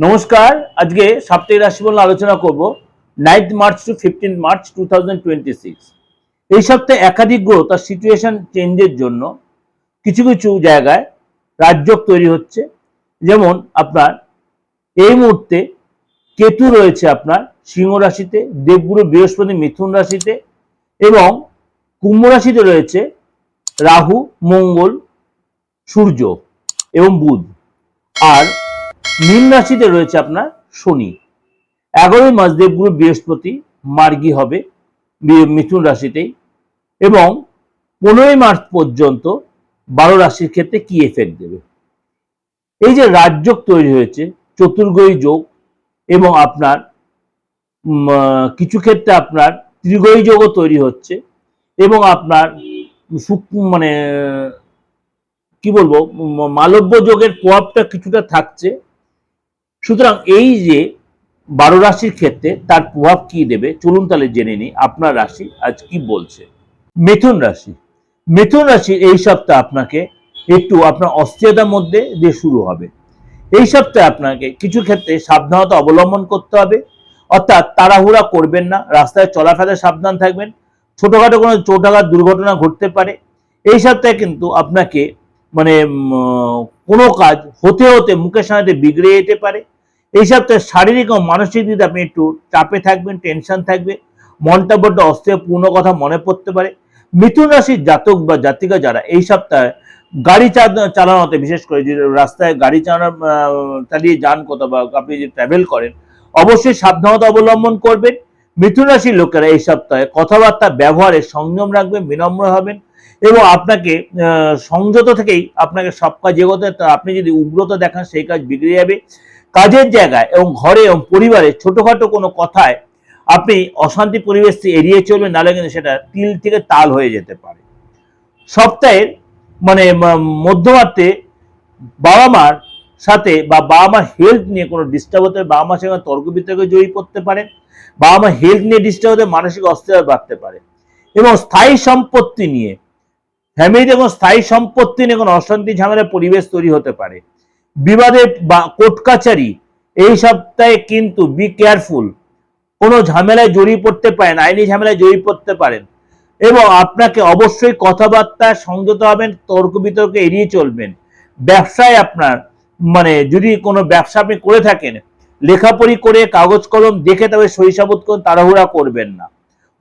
নমস্কার। আজকে সাপ্তাহিক রাশিফল আলোচনা করব 9 মার্চ টু 15 মার্চ 2026। এই সপ্তাহে একাধিক গ্রহ তার সিচুয়েশন চেঞ্জের জন্য কিছু কিছু জায়গায় রাজযোগ তৈরি হচ্ছে। যেমন আপনার এই মুহূর্তে কেতু রয়েছে আপনার সিংহ রাশিতে, দেবগুরু বৃহস্পতি মিথুন রাশিতে এবং কুম্ভ রাশিতে রয়েছে রাহু, মঙ্গল, সূর্য এবং বুধ। আর মীন রাশিতে রয়েছে আপনার শনি। 11 মাস দেবগুরু বৃহস্পতি মার্গী হবে মিথুন রাশিতেই এবং 15 মার্চ পর্যন্ত 12 রাশির ক্ষেত্রে কি এফেক্ট দেবে। এই যে রাজযোগ তৈরি হয়েছে, চতুর্গ্রহী যোগ এবং আপনার কিছু ক্ষেত্রে আপনার ত্রিগ্রহী যোগও তৈরি হচ্ছে এবং আপনার মানে কি বলবো মালব্য যোগের প্রভাবটা কিছুটা থাকছে। সুতরাং এই যে 12 রাশির ক্ষেত্রে তার প্রভাব কি দেবে চলুন তাহলে জেনে নিই আপনার রাশি আজ কি বলছে। মিথুন রাশি। মিথুন রাশি এই সপ্তাহে আপনাকে একটু আপনার অস্থিরতার মধ্যে দিয়ে শুরু হবে। এই সপ্তাহে আপনাকে কিছু ক্ষেত্রে সাবধানতা অবলম্বন করতে হবে, অর্থাৎ তাড়াহুড়া করবেন না, রাস্তায় চলাফেরায় সাবধান থাকবেন। ছোটখাটো কোনো চোটাঘাত দুর্ঘটনা ঘটতে পারে। এই সপ্তাহে কিন্তু আপনাকে মানে কোনো কাজ হতে হতে মুখের সামনে বিগড়ে যেতে পারে। এই সপ্তাহে শারীরিক ও মানসিক দিকে আপনি একটু চাপে থাকবেন, টেনশন থাকবে, মনটা বড্ড অস্থির, পূর্ণ কথা মনে পড়তে পারে। মিথুন রাশির জাতক বা জাতিকা যারা এই সপ্তাহে গাড়ি চালানোতে, বিশেষ করে যে রাস্তায় গাড়ি চালিয়ে যান কোথাও বা আপনি যে ট্রাভেল করেন, অবশ্যই সাবধানতা অবলম্বন করবেন। মিথুন রাশির লোকেরা এই সপ্তাহে কথাবার্তা ব্যবহারে সংযম রাখবেন, বিনম্র হবেন এবং আপনাকে সংযত থেকেই আপনাকে সব কাজ এগোতে। আপনি যদি উগ্রতা দেখান সেই কাজ বিগড়ে যাবে। কাজের জায়গায় এবং ঘরে এবং পরিবারে ছোটখাটো কোনো কথায় আপনি অশান্তি পরিবেশটি এড়িয়ে চলবেন, নাহলে কিন্তু সেটা তিল থেকে তাল হয়ে যেতে পারে। সপ্তাহের মানে মধ্যমার্থে বাবা মার সাথে বা বাবা মার হেলথ নিয়ে কোনো ডিস্টার্ব হতে, বাবা মার সঙ্গে তর্ক বিতর্কে জড়িয়ে পড়তে পারেন, বাবা মার হেলথ নিয়ে ডিস্টার্ব হতে, মানসিক অস্থিরতা বাড়তে পারে এবং স্থায়ী সম্পত্তি নিয়ে ফ্যামিলিতে কোনো স্থায়ী সম্পত্তি নিয়ে কোনো অশান্তি ঝামেলার পরিবেশ তৈরি হতে পারে। বিবাদের বা কোর্ট কাছারি এই সপ্তাহে কিন্তু বি কেয়ারফুল, কোনো ঝামেলায় জড়িয়ে পড়তে পারেন, আইনি ঝামেলায় জড়িয়ে পড়তে পারেন এবং আপনাকে অবশ্যই কথাবার্তা সংযত হবেন, তর্ক বিতর্ক এড়িয়ে চলবেন। ব্যবসায় আপনার মানে যদি কোনো ব্যবসা আপনি করে থাকেন, লেখাপড়ি করে কাগজ কলম দেখে তবে সহিসাবুত করুন, তাড়াহুড়া করবেন না,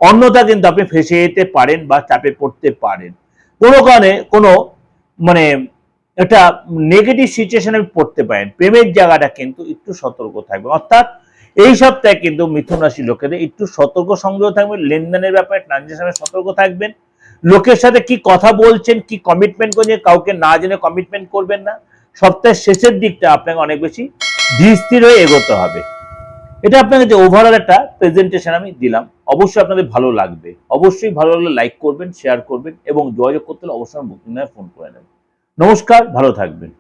অন্যথা কিন্তু আপনি ফেঁসে যেতে পারেন বা চাপে পড়তে পারেন। কোনো কারণে কোনো মানে একটা নেগেটিভ সিচুয়েশনে পড়তে পারেন। প্রেমের জায়গাটা কিন্তু একটু সতর্ক থাকবে, অর্থাৎ এই সপ্তাহে কিন্তু মিথুন রাশি লোকেদের একটু সতর্ক সংযত থাকবেন। লেনদেনের ব্যাপারে ট্রানজাকশনে সতর্ক থাকবেন। লোকের সাথে কি কথা বলছেন, কি কমিটমেন্ট করছেন, কাউকে না জেনে কমিটমেন্ট করবেন না। সপ্তাহের শেষের দিকটা আপনাকে অনেক বেশি ধীর স্থির হয়ে এগোতে হবে। এটা আপনাকে যে ওভারঅল একটা প্রেজেন্টেশন আমি দিলাম, অবশ্যই আপনাদের ভালো লাগবে। অবশ্যই ভালো লাগলে লাইক করবেন, শেয়ার করবেন এবং যোগাযোগ করতে হলে অবশ্যই বুকিং নাম্বারে ফোন করে নেবেন। নমস্কার, ভালো থাকবেন।